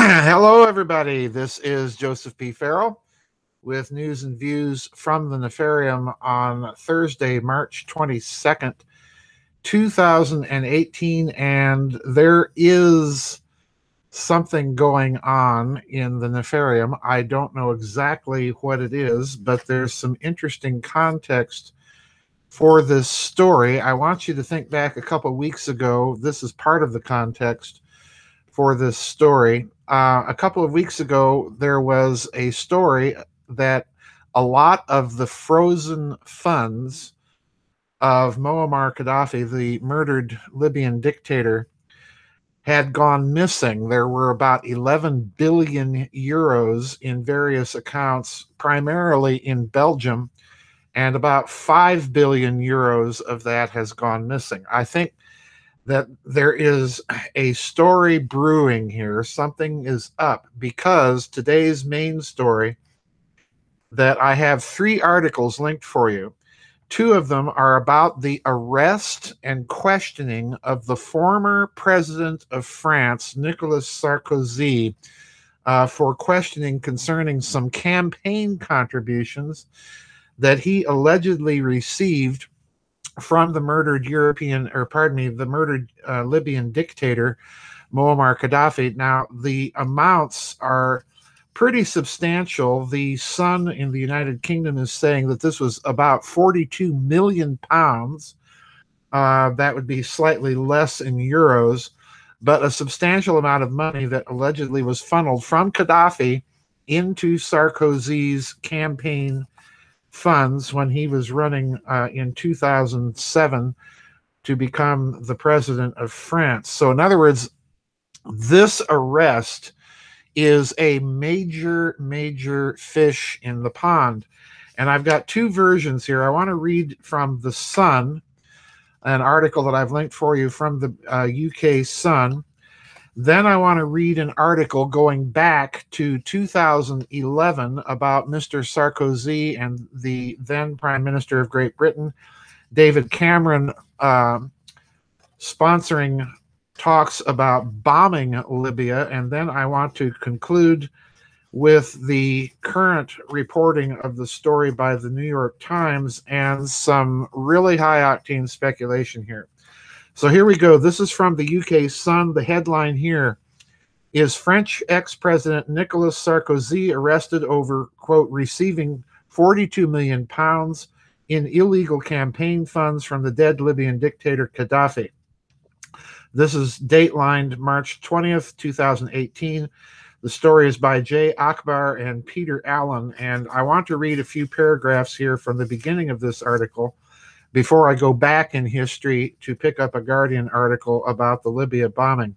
Hello, everybody. This is Joseph P. Farrell with news and views from the Nefarium on Thursday, March 22nd, 2018. And there is something going on in the Nefarium. I don't know exactly what it is, but there's some interesting context for this story. I want you to think back a couple weeks ago. This is part of the context for this story. A couple of weeks ago, there was a story that a lot of the frozen funds of Muammar Gaddafi, the murdered Libyan dictator, had gone missing. There were about 11 billion euros in various accounts, primarily in Belgium, and about 5 billion euros of that has gone missing. I think that there is a story brewing here. Something is up, because today's main story, that I have 3 articles linked for you. 2 of them are about the arrest and questioning of the former president of France, Nicolas Sarkozy, for questioning concerning some campaign contributions that he allegedly received from the murdered Libyan dictator, Muammar Gaddafi. Now, the amounts are pretty substantial. The Sun in the United Kingdom is saying that this was about 42 million pounds. That would be slightly less in euros, but a substantial amount of money that allegedly was funneled from Gaddafi into Sarkozy's campaign funds when he was running in 2007 to become the president of France. So in other words, this arrest is a major fish in the pond. And I've got 2 versions here. I want to read from the Sun, an article that I've linked for you from the UK Sun. Then I want to read an article going back to 2011 about Mr. Sarkozy and the then Prime Minister of Great Britain, David Cameron, sponsoring talks about bombing Libya. And then I want to conclude with the current reporting of the story by the New York Times and some really high-octane speculation here. So here we go. This is from the UK Sun. The headline here is French ex-president Nicolas Sarkozy arrested over, quote, receiving 42 million pounds in illegal campaign funds from the dead Libyan dictator Gaddafi. This is datelined March 20th, 2018. The story is by Jay Akbar and Peter Allen, and I want to read a few paragraphs here from the beginning of this article before I go back in history to pick up a Guardian article about the Libya bombing.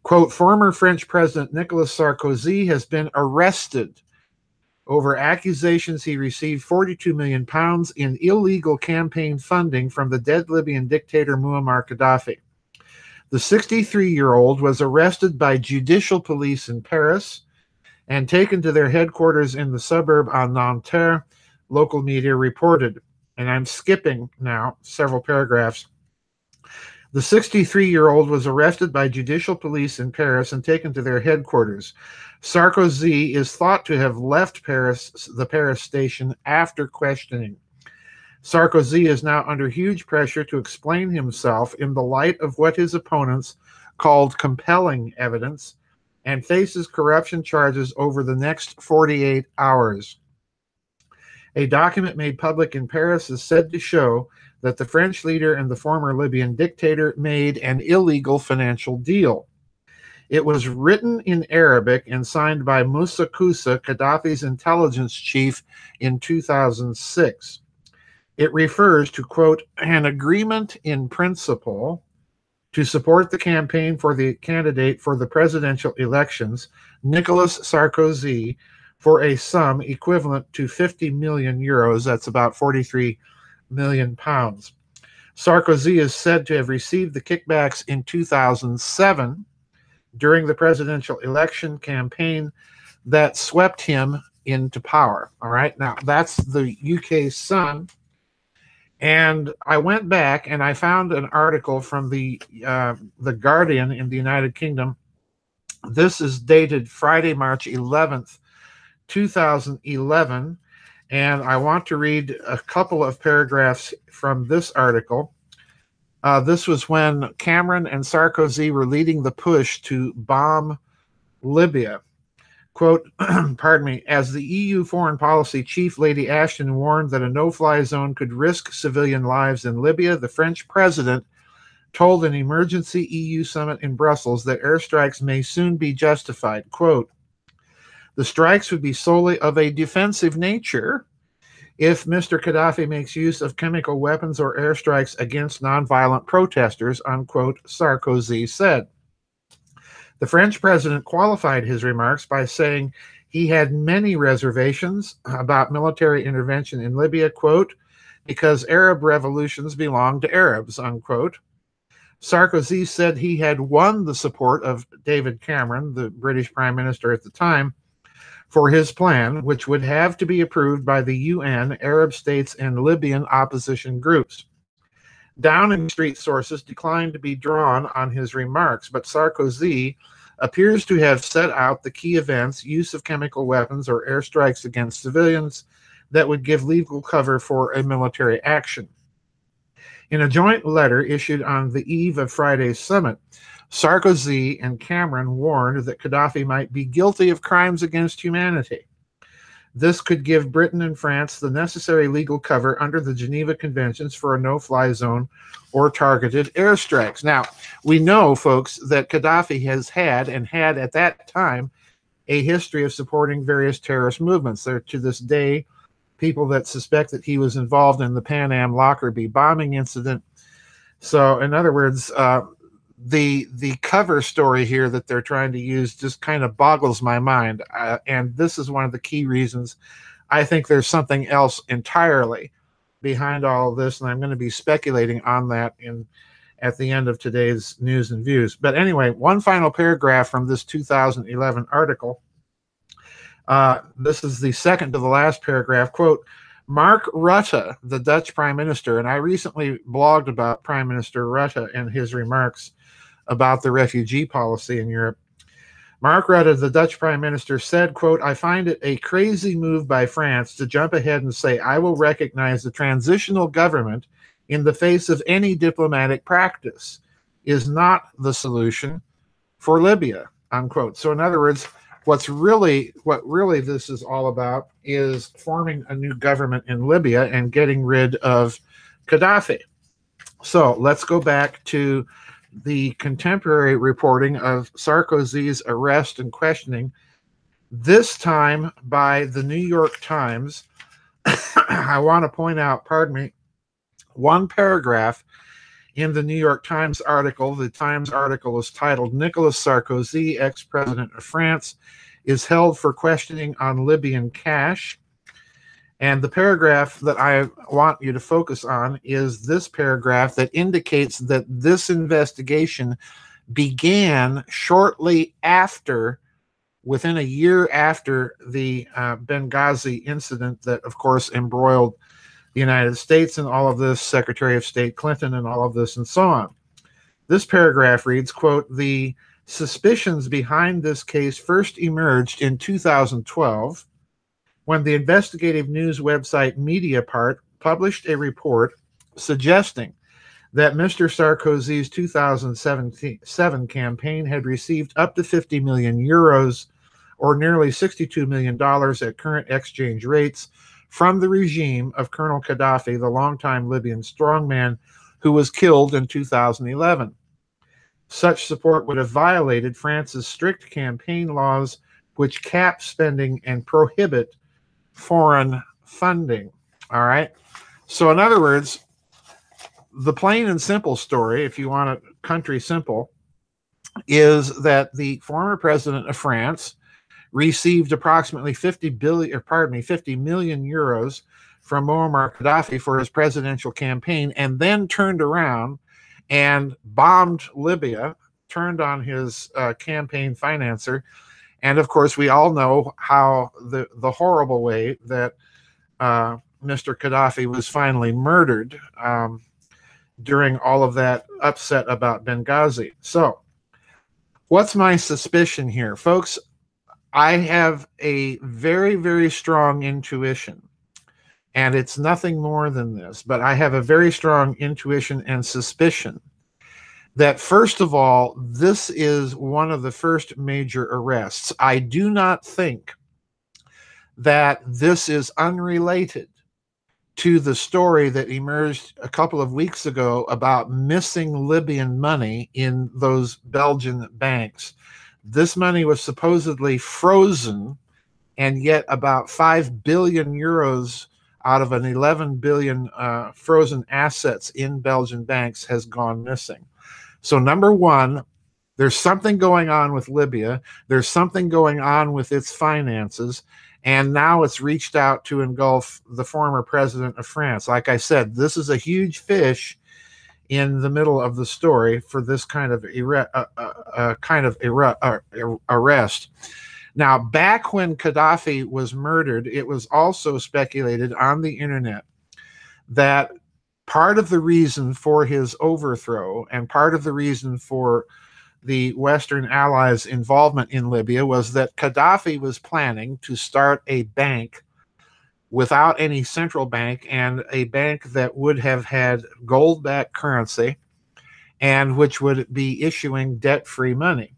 Quote, former French President Nicolas Sarkozy has been arrested over accusations he received 42 million pounds in illegal campaign funding from the dead Libyan dictator Muammar Gaddafi. The 63-year-old was arrested by judicial police in Paris and taken to their headquarters in the suburb of Nanterre, local media reported. And I'm skipping now several paragraphs. The 63-year-old was arrested by judicial police in Paris and taken to their headquarters. Sarkozy is thought to have left the Paris station after questioning. Sarkozy is now under huge pressure to explain himself in the light of what his opponents called compelling evidence, and faces corruption charges over the next 48 hours. A document made public in Paris is said to show that the French leader and the former Libyan dictator made an illegal financial deal. It was written in Arabic and signed by Moussa Koussa, Gaddafi's intelligence chief, in 2006. It refers to, quote, an agreement in principle to support the campaign for the candidate for the presidential elections, Nicolas Sarkozy, for a sum equivalent to 50 million euros. That's about 43 million pounds. Sarkozy is said to have received the kickbacks in 2007 during the presidential election campaign that swept him into power. All right, now that's the UK Sun. And I went back and I found an article from the Guardian in the United Kingdom This is dated Friday, March 11th, 2011, and I want to read a couple of paragraphs from this article. This was when Cameron and Sarkozy were leading the push to bomb Libya. Quote, pardon me, as the EU foreign policy chief, Lady Ashton, warned that a no-fly zone could risk civilian lives in Libya, the French president told an emergency EU summit in Brussels that airstrikes may soon be justified. Quote, the strikes would be solely of a defensive nature if Mr. Gaddafi makes use of chemical weapons or airstrikes against nonviolent protesters, unquote, Sarkozy said. The French president qualified his remarks by saying he had many reservations about military intervention in Libya, quote, because Arab revolutions belong to Arabs, unquote. Sarkozy said he had won the support of David Cameron, the British prime minister at the time, for his plan, which would have to be approved by the UN, Arab states, and Libyan opposition groups. Downing Street sources declined to be drawn on his remarks, but Sarkozy appears to have set out the key events, use of chemical weapons or airstrikes against civilians that would give legal cover for a military action. In a joint letter issued on the eve of Friday's summit, Sarkozy and Cameron warned that Gaddafi might be guilty of crimes against humanity. This could give Britain and France the necessary legal cover under the Geneva Conventions for a no-fly zone or targeted airstrikes. Now, we know, folks, that Gaddafi has had at that time a history of supporting various terrorist movements. There, to this day, people that suspect that he was involved in the Pan Am Lockerbie bombing incident. So, in other words, the cover story here that they're trying to use just kind of boggles my mind. And this is one of the key reasons I think there's something else entirely behind all of this. And I'm going to be speculating on that at the end of today's news and views. But anyway, one final paragraph from this 2011 article. This is the second to the last paragraph. Quote, Mark Rutte, the Dutch prime minister, and I recently blogged about Prime Minister Rutte and his remarks about the refugee policy in Europe. Mark Rutte, the Dutch prime minister, said, quote, I find it a crazy move by France to jump ahead and say, I will recognize the transitional government in the face of any diplomatic practice is not the solution for Libya, unquote. So in other words, what really this is all about is forming a new government in Libya and getting rid of Gaddafi. So let's go back to the contemporary reporting of Sarkozy's arrest and questioning, this time by the New York Times. I want to point out, one paragraph in the New York Times article. The Times article is titled, Nicolas Sarkozy, ex-president of France, is held for questioning on Libyan cash. And the paragraph that I want you to focus on is this paragraph that indicates that this investigation began shortly after, within a year after the Benghazi incident that, of course, embroiled the United States in all of this, Secretary of State Clinton and all of this, and so on. This paragraph reads, quote, the suspicions behind this case first emerged in 2012 when the investigative news website Mediapart published a report suggesting that Mr. Sarkozy's 2007 campaign had received up to 50 million euros, or nearly $62 million at current exchange rates, from the regime of Colonel Gaddafi, the longtime Libyan strongman who was killed in 2011. Such support would have violated France's strict campaign laws, which cap spending and prohibit foreign funding. All right. So in other words, the plain and simple story, if you want it country simple, is that the former president of France received approximately 50 million euros from Muammar Gaddafi for his presidential campaign, and then turned around and bombed Libya, turned on his campaign financer. And of course, we all know how the horrible way that Mr. Gaddafi was finally murdered during all of that upset about Benghazi. So What's my suspicion here? Folks, I have a very, very strong intuition, and it's nothing more than this, but I have a very strong intuition and suspicion that, first of all, this is one of the first major arrests. I do not think that this is unrelated to the story that emerged a couple of weeks ago about missing Libyan money in those Belgian banks. This money was supposedly frozen, and yet about 5 billion euros out of an 11 billion frozen assets in Belgian banks has gone missing. So number one, there's something going on with Libya. There's something going on with its finances. And now it's reached out to engulf the former president of France. Like I said, this is a huge fish in the middle of the story for this kind of arrest. Now, back when Gaddafi was murdered, it was also speculated on the internet that part of the reason for his overthrow and part of the reason for the Western allies' involvement in Libya was that Gaddafi was planning to start a bank without any central bank, and a bank that would have had gold-backed currency and which would be issuing debt-free money.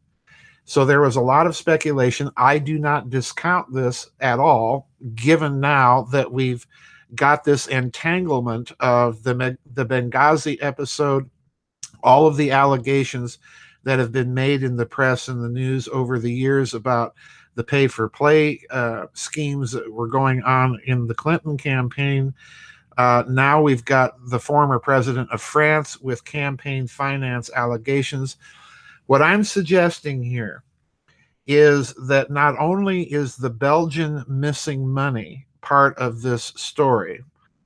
So there was a lot of speculation. I do not discount this at all, given now that we've got this entanglement of the Benghazi episode, all of the allegations that have been made in the press and the news over the years about the pay-for-play schemes that were going on in the Clinton campaign. Now we've got the former president of France with campaign finance allegations. What I'm suggesting here is that not only is the Belgian missing money part of this story,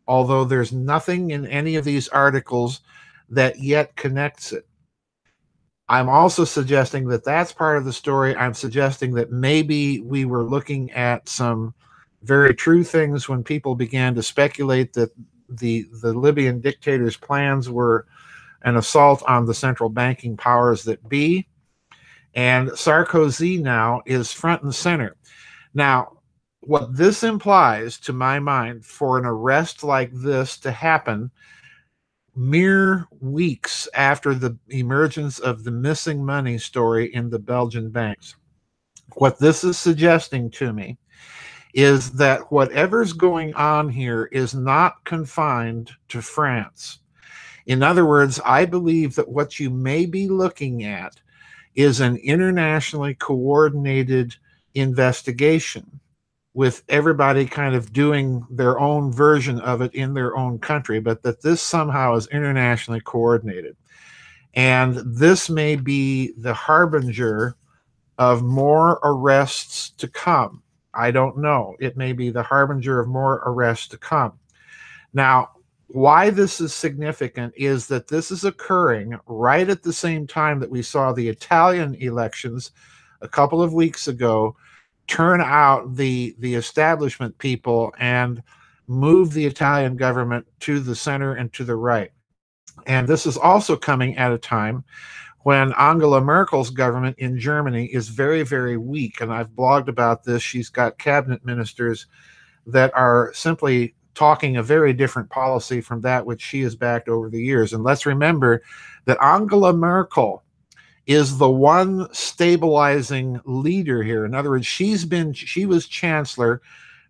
although there's nothing in any of these articles that yet connects it, I'm also suggesting that that's part of the story. I'm suggesting that maybe we were looking at some very true things when people began to speculate that the Libyan dictator's plans were an assault on the central banking powers that be. And Sarkozy now is front and center. Now, what this implies, to my mind, for an arrest like this to happen mere weeks after the emergence of the missing money story in the Belgian banks, what this is suggesting to me is that whatever's going on here is not confined to France. In other words, I believe that what you may be looking at is an internationally coordinated investigation with everybody kind of doing their own version of it in their own country, but that this somehow is internationally coordinated. And this may be the harbinger of more arrests to come. I don't know. It may be the harbinger of more arrests to come. Now, why this is significant is that this is occurring right at the same time that we saw the Italian elections a couple of weeks ago turn out the establishment people and move the Italian government to the center and to the right. And this is also coming at a time when Angela Merkel's government in Germany is very, very weak. And I've blogged about this. She's got cabinet ministers that are simply talking a very different policy from that which she has backed over the years. And let's remember that Angela Merkel is the one stabilizing leader here. In other words, she was chancellor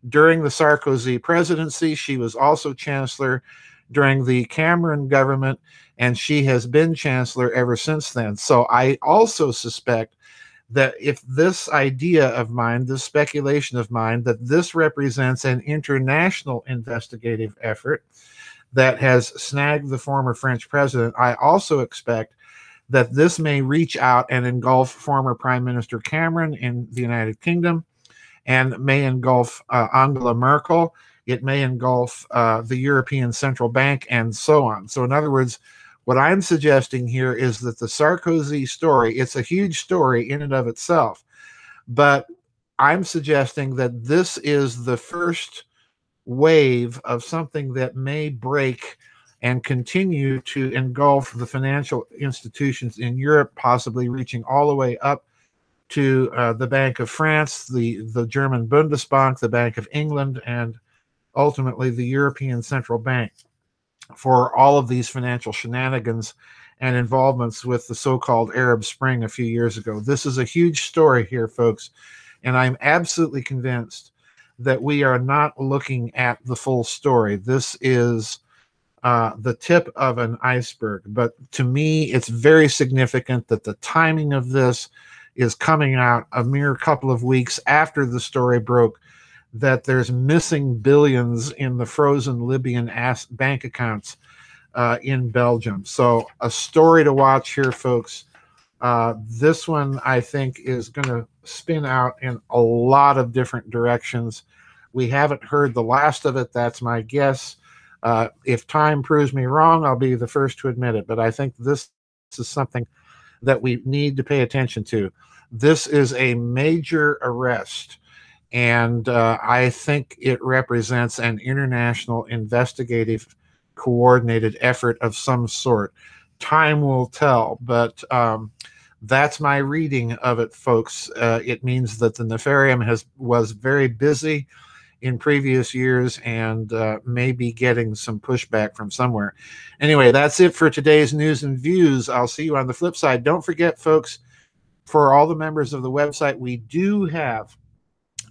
during the Sarkozy presidency. She was also chancellor during the Cameron government, and she has been chancellor ever since then. So I also suspect that if this idea of mine, this speculation of mine, that this represents an international investigative effort that has snagged the former French president, I also expect that this may reach out and engulf former Prime Minister Cameron in the United Kingdom, and may engulf Angela Merkel. It may engulf the European Central Bank, and so on. So in other words, what I'm suggesting here is that the Sarkozy story, it's a huge story in and of itself, but I'm suggesting that this is the first wave of something that may break and continue to engulf the financial institutions in Europe, possibly reaching all the way up to the Bank of France, the German Bundesbank, the Bank of England, and ultimately the European Central Bank, for all of these financial shenanigans and involvements with the so-called Arab Spring a few years ago. This is a huge story here, folks, and I'm absolutely convinced that we are not looking at the full story. This is the tip of an iceberg, but to me, it's very significant that the timing of this is coming out a mere couple of weeks after the story broke, that there's missing billions in the frozen Libyan bank accounts in Belgium. So a story to watch here, folks. This one, I think, is going to spin out in a lot of different directions. We haven't heard the last of it. That's my guess. If time proves me wrong, I'll be the first to admit it. But I think this is something that we need to pay attention to. This is a major arrest, and I think it represents an international investigative coordinated effort of some sort. Time will tell, but that's my reading of it, folks. It means that the Nefarium was very busy in previous years and may be getting some pushback from somewhere. Anyway, that's it for today's news and views. I'll see you on the flip side. Don't forget, folks, for all the members of the website, we do have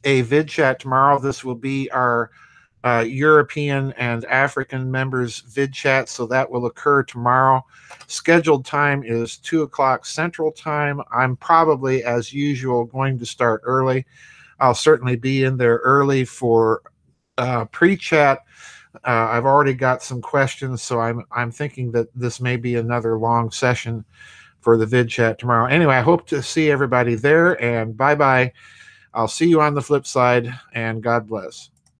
a vid chat tomorrow. This will be our European and African members vid chat, so that will occur tomorrow. Scheduled time is 2 o'clock Central Time. I'm probably, as usual, going to start early. I'll certainly be in there early for pre-chat. I've already got some questions, so I'm thinking that this may be another long session for the vid chat tomorrow. Anyway, I hope to see everybody there, and bye-bye. I'll see you on the flip side, and God bless.